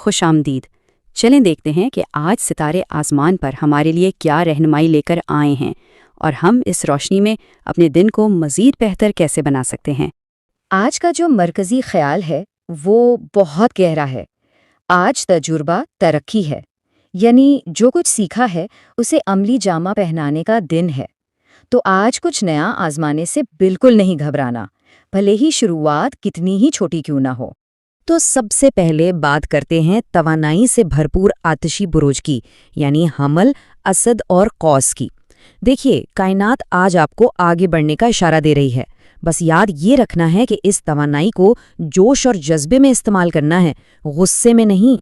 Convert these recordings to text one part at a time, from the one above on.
خوش آمدید۔ چلیں دیکھتے ہیں کہ آج ستارے آسمان پر ہمارے لیے کیا رہنمائی لے کر آئے ہیں اور ہم اس روشنی میں اپنے دن کو مزید بہتر کیسے بنا سکتے ہیں۔ آج کا جو مرکزی خیال ہے وہ بہت گہرا ہے۔ آج تجربہ ترقی ہے، یعنی جو کچھ سیکھا ہے اسے عملی جامہ پہنانے کا دن ہے۔ تو آج کچھ نیا آزمانے سے بالکل نہیں گھبرانا، بھلے ہی شروعات کتنی ہی چھوٹی کیوں نہ ہو۔ تو سب سے پہلے بات کرتے ہیں توانائی سے بھرپور آتشی بروج کی، یعنی حمل، اسد اور قوس کی۔ دیکھیے، کائنات آج آپ کو آگے بڑھنے کا اشارہ دے رہی ہے۔ بس یاد یہ رکھنا ہے کہ اس توانائی کو جوش اور جذبے میں استعمال کرنا ہے، غصے میں نہیں۔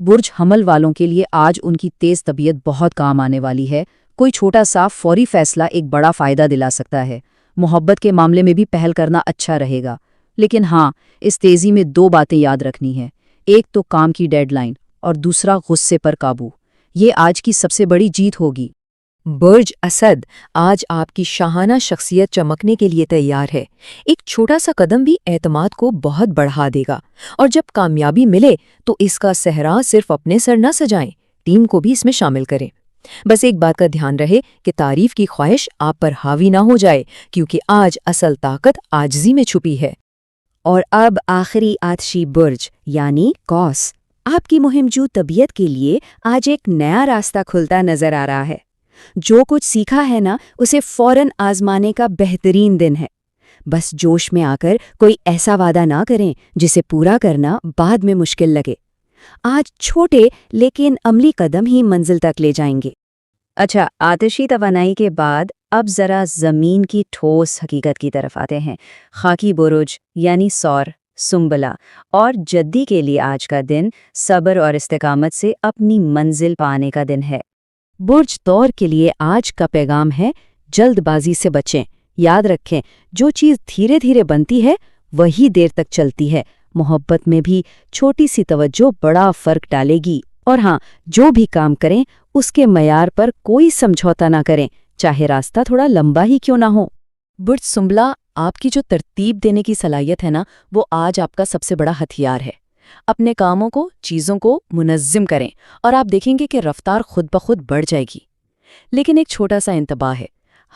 برج حمل والوں کے لیے آج ان کی تیز طبیعت بہت کام آنے والی ہے۔ کوئی چھوٹا سا فوری فیصلہ ایک بڑا فائدہ دلا سکتا ہے۔ محبت کے معاملے میں بھی پہل کرنا اچھا رہے گا، لیکن ہاں، اس تیزی میں دو باتیں یاد رکھنی ہیں۔ ایک تو کام کی ڈیڈ لائن اور دوسرا غصے پر قابو۔ یہ آج کی سب سے بڑی جیت ہوگی۔ برج اسد آج آپ کی شاہانہ شخصیت چمکنے کے لیے تیار ہے۔ ایک چھوٹا سا قدم بھی اعتماد کو بہت بڑھا دے گا، اور جب کامیابی ملے تو اس کا صحرا صرف اپنے سر نہ سجائیں، ٹیم کو بھی اس میں شامل کریں۔ بس ایک بات کا دھیان رہے کہ تعریف کی خواہش آپ پر حاوی نہ ہو جائے، کیونکہ آج اصل طاقت عاجزی میں چھپی ہے۔ اور اب آخری آتشی برج یعنی قوس، آپ کی مہمجو طبیعت کے لیے آج ایک نیا راستہ کھلتا نظر آ رہا ہے۔ جو کچھ سیکھا ہے نا، اسے فوراً آزمانے کا بہترین دن ہے۔ بس جوش میں آ کر کوئی ایسا وعدہ نہ کریں جسے پورا کرنا بعد میں مشکل لگے۔ آج چھوٹے لیکن عملی قدم ہی منزل تک لے جائیں گے۔ اچھا، آتشی توانائی کے بعد اب ذرا زمین کی ٹھوس حقیقت کی طرف آتے ہیں۔ خاکی برج یعنی سور، سنبلہ اور جدی کے لیے آج کا دن صبر اور استقامت سے اپنی منزل پانے کا دن ہے۔ برج طور کے لیے آج کا پیغام ہے، جلد بازی سے بچیں۔ یاد رکھیں، جو چیز دھیرے دھیرے بنتی ہے وہی دیر تک چلتی ہے۔ محبت میں بھی چھوٹی سی توجہ بڑا فرق ڈالے گی۔ اور ہاں، جو بھی کام کریں اس کے معیار پر کوئی سمجھوتا نہ کریں، چاہے راستہ تھوڑا لمبا ہی کیوں نہ ہو۔ برج سنبلہ، آپ کی جو ترتیب دینے کی صلاحیت ہے نا، وہ آج آپ کا سب سے بڑا ہتھیار ہے۔ اپنے کاموں کو، چیزوں کو منظم کریں اور آپ دیکھیں گے کہ رفتار خود بخود بڑھ جائے گی۔ لیکن ایک چھوٹا سا انتباہ ہے،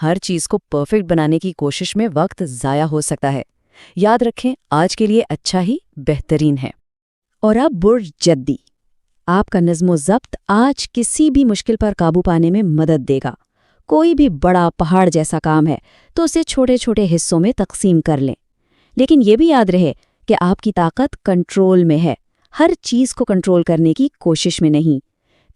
ہر چیز کو پرفیکٹ بنانے کی کوشش میں وقت ضائع ہو سکتا ہے۔ یاد رکھیں، آج کے لیے اچھا ہی بہترین ہے۔ اور اب برج جدی، آپ کا نظم و ضبط آج کسی بھی مشکل پر قابو پانے میں مدد دے گا۔ کوئی بھی بڑا پہاڑ جیسا کام ہے تو اسے چھوٹے چھوٹے حصوں میں تقسیم کر لیں، لیکن یہ بھی یاد رہے کہ آپ کی طاقت کنٹرول میں ہے، ہر چیز کو کنٹرول کرنے کی کوشش میں نہیں۔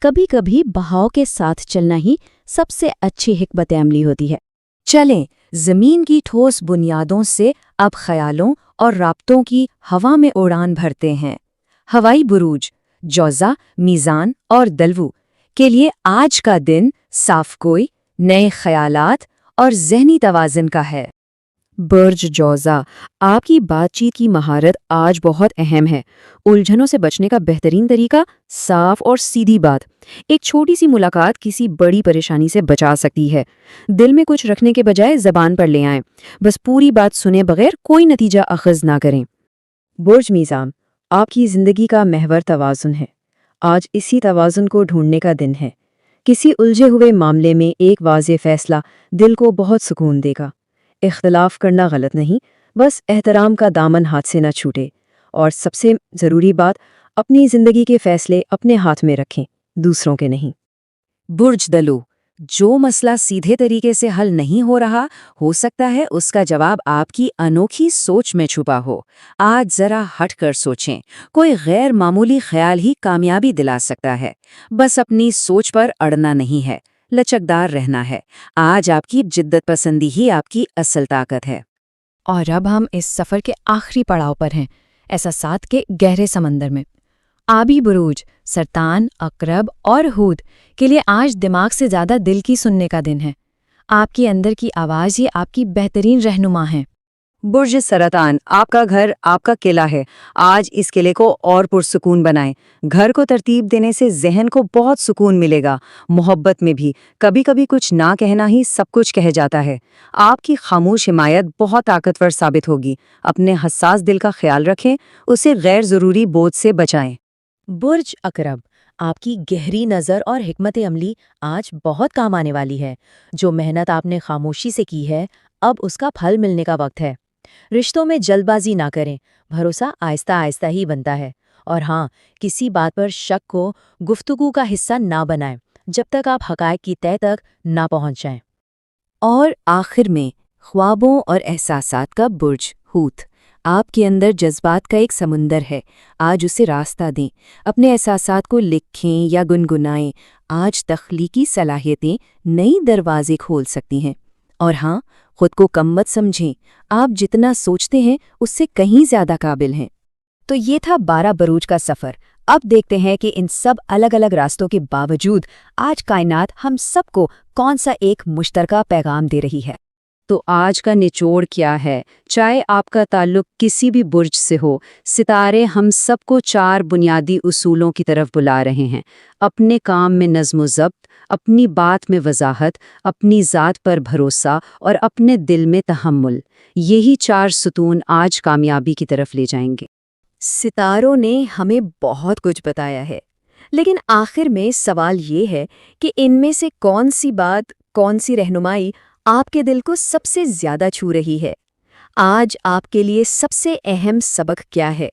کبھی کبھی بہاؤ کے ساتھ چلنا ہی سب سے اچھی حکمت عملی ہوتی ہے۔ چلیں، زمین کی ٹھوس بنیادوں سے اب خیالوں اور رابطوں کی ہوا میں اڑان بھرتے ہیں۔ ہوائی بروج، جوزہ، میزان اور دلو کے لیے آج کا دن صاف گوئی، نئے خیالات اور ذہنی توازن کا ہے۔ برج جوزہ، آپ کی بات چیت کی مہارت آج بہت اہم ہے۔ الجھنوں سے بچنے کا بہترین طریقہ صاف اور سیدھی بات۔ ایک چھوٹی سی ملاقات کسی بڑی پریشانی سے بچا سکتی ہے۔ دل میں کچھ رکھنے کے بجائے زبان پر لے آئیں، بس پوری بات سنے بغیر کوئی نتیجہ اخذ نہ کریں۔ برج میزان، آپ کی زندگی کا محور توازن ہے۔ آج اسی توازن کو ڈھونڈنے کا دن ہے۔ کسی الجھے ہوئے معاملے میں ایک واضح فیصلہ دل کو بہت سکون دے گا۔ اختلاف کرنا غلط نہیں، بس احترام کا دامن ہاتھ سے نہ چھوٹے۔ اور سب سے ضروری بات، اپنی زندگی کے فیصلے اپنے ہاتھ میں رکھیں، دوسروں کے نہیں۔ برج دلو، جو مسئلہ سیدھے طریقے سے حل نہیں ہو سکتا ہے اس کا جواب آپ کی انوکھی سوچ میں چھپا ہو۔ آج ذرا ہٹ کر سوچیں، کوئی غیر معمولی خیال ہی کامیابی دلا سکتا ہے۔ بس اپنی سوچ پر اڑنا نہیں ہے، لچکدار رہنا ہے۔ آج آپ کی جدت پسندی ہی آپ کی اصل طاقت ہے۔ اور اب ہم اس سفر کے آخری پڑاؤ پر ہیں، احساسات کے گہرے سمندر میں۔ آبی بروج، سرطان، عقرب اور ہود کے لیے آج دماغ سے زیادہ دل کی سننے کا دن ہے۔ آپ کی اندر کی آواز ہی آپ کی بہترین رہنما ہے۔ برج سرطان، آپ کا گھر آپ کا قلعہ ہے۔ آج اس قلعے کو اور پرسکون بنائیں۔ گھر کو ترتیب دینے سے ذہن کو بہت سکون ملے گا۔ محبت میں بھی کبھی کبھی کچھ نہ کہنا ہی سب کچھ کہہ جاتا ہے۔ آپ کی خاموش حمایت بہت طاقتور ثابت ہوگی۔ اپنے حساس دل کا خیال رکھیں، اسے غیر ضروری بوجھ سے بچائیں۔ برج اکرب، آپ کی گہری نظر اور حکمت عملی آج بہت کام آنے والی ہے۔ جو محنت آپ نے خاموشی سے کی ہے، اب اس کا پھل ملنے کا وقت ہے۔ رشتوں میں جلد بازی نہ کریں، بھروسہ آہستہ آہستہ ہی بنتا ہے۔ اور ہاں، کسی بات پر شک کو گفتگو کا حصہ نہ بنائیں جب تک آپ حقائق کی تہہ تک نہ پہنچ جائیں۔ اور آخر میں خوابوں اور احساسات کا برج حوت، آپ کے اندر جذبات کا ایک سمندر ہے، آج اسے راستہ دیں۔ اپنے احساسات کو لکھیں یا گنگنائیں، آج تخلیقی صلاحیتیں نئی دروازے کھول سکتی ہیں۔ اور ہاں، خود کو کم مت سمجھیں، آپ جتنا سوچتے ہیں اس سے کہیں زیادہ قابل ہیں۔ تو یہ تھا 12 بروج کا سفر۔ اب دیکھتے ہیں کہ ان سب الگ الگ راستوں کے باوجود آج کائنات ہم سب کو کون سا ایک مشترکہ پیغام دے رہی ہے۔ تو آج کا نچوڑ کیا ہے؟ چاہے آپ کا تعلق کسی بھی برج سے ہو، ستارے ہم سب کو 4 بنیادی اصولوں کی طرف بلا رہے ہیں: اپنے کام میں نظم و ضبط، اپنی بات میں وضاحت، اپنی ذات پر بھروسہ اور اپنے دل میں تحمل۔ یہی 4 ستون آج کامیابی کی طرف لے جائیں گے۔ ستاروں نے ہمیں بہت کچھ بتایا ہے، لیکن آخر میں سوال یہ ہے کہ ان میں سے کون سی بات، کون سی رہنمائی آپ کے دل کو سب سے زیادہ چھو رہی ہے؟ آج آپ کے لیے سب سے اہم سبق کیا ہے؟